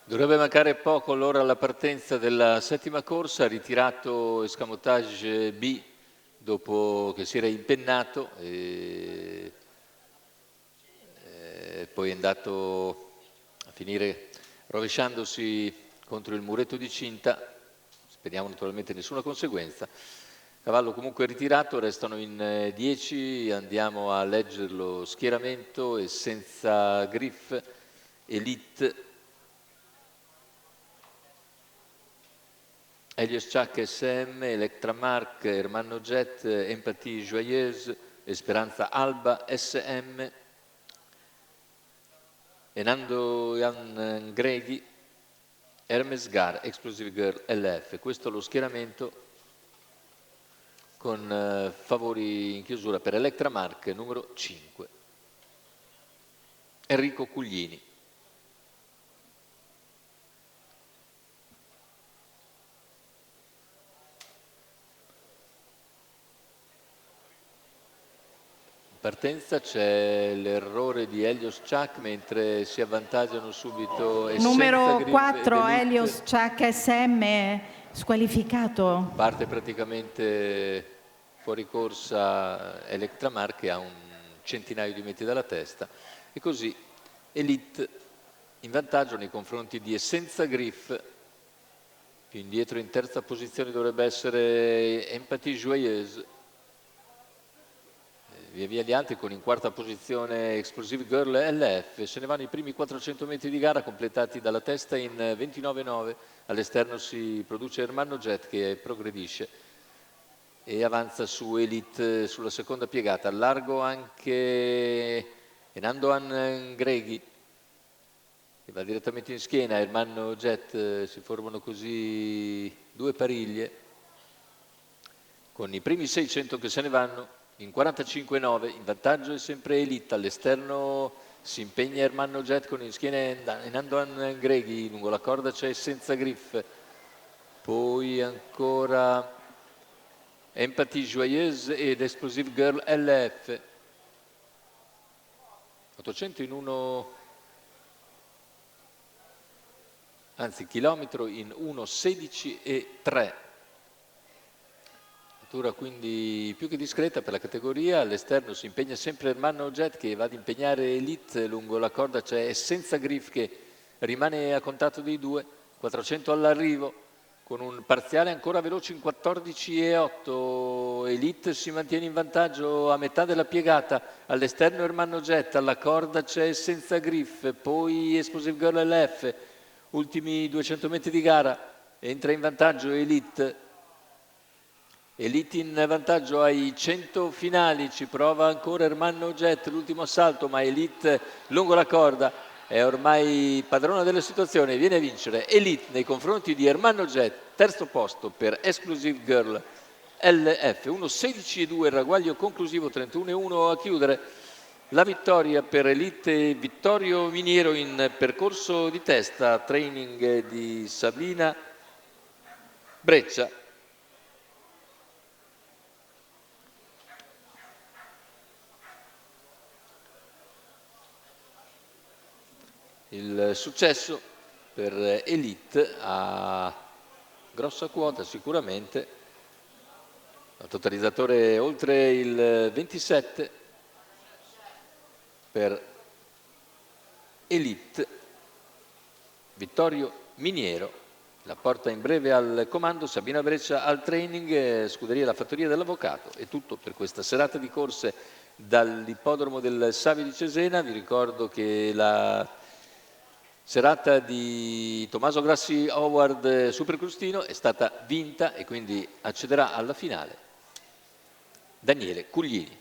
Dovrebbe mancare poco allora alla partenza della settima corsa, ritirato Escamotage B dopo che si era impennato e poi è andato a finire rovesciandosi contro il muretto di cinta, speriamo naturalmente nessuna conseguenza. Cavallo comunque ritirato, restano in 10, andiamo a leggere lo schieramento e senza Griff, Elite, Helios Chuck SM, Electramark, Hermano Jet, Empathie Joyeuse, Esperanza Alba SM, Enando Jan Greghi, Hermes Gar, Explosive Girl LF. Questo è lo schieramento con favori in chiusura per Electramark numero 5. Enrico Cuglini. Partenza c'è l'errore di Helios Chuck mentre si avvantaggiano subito numero 4 Helios Chuck SM squalificato. Parte praticamente fuori corsa Electramark che ha un centinaio di metri dalla testa e così Elite in vantaggio nei confronti di Essenza Griff. Più indietro in terza posizione dovrebbe essere Empathie Joyeuse. Via via gli altri con in quarta posizione Explosive Girl LF, se ne vanno i primi 400 metri di gara completati dalla testa in 29,9, all'esterno si produce Hermano Jet che progredisce e avanza su Elite sulla seconda piegata, a largo anche Enandoan Greghi che va direttamente in schiena, Hermano Jet, si formano così due pariglie con i primi 600 che se ne vanno. In 45,9 in vantaggio è sempre Elite, all'esterno si impegna Hermano Jet con in schiena Enandoan Greghi, lungo la corda c'è Senza Griff, poi ancora Empathie Joyeuse ed Explosive Girl LF. 800 in 1, anzi chilometro in 1,16,3. Quindi più che discreta per la categoria, all'esterno si impegna sempre Hermano Jet che va ad impegnare Elite, lungo la corda c'è Senza Griff che rimane a contatto dei due, 400 all'arrivo con un parziale ancora veloce in 14,8, Elite si mantiene in vantaggio a metà della piegata, all'esterno Hermano Jet, alla corda c'è Senza Griff, poi Explosive Girl LF, ultimi 200 metri di gara, entra in vantaggio Elite. Elite in vantaggio ai 100 finali, ci prova ancora Hermano Jet, l'ultimo assalto, ma Elite lungo la corda è ormai padrona della situazione, viene a vincere Elite nei confronti di Hermano Jet, terzo posto per Exclusive Girl LF, 1,16,2 il ragguaglio conclusivo, 31,1 a chiudere. La vittoria per Elite Vittorio Miniero in percorso di testa, training di Sabina Breccia. Il successo per Elite ha grossa quota sicuramente, un totalizzatore oltre il 27 per Elite. Vittorio Miniero la porta in breve al comando, Sabina Breccia al training, scuderia La Fattoria dell'Avvocato. È tutto per questa serata di corse dall'ippodromo del Savi di Cesena. Vi ricordo che la serata di Tommaso Grassi Howard Supercrostino è stata vinta e quindi accederà alla finale Daniele Cuglini.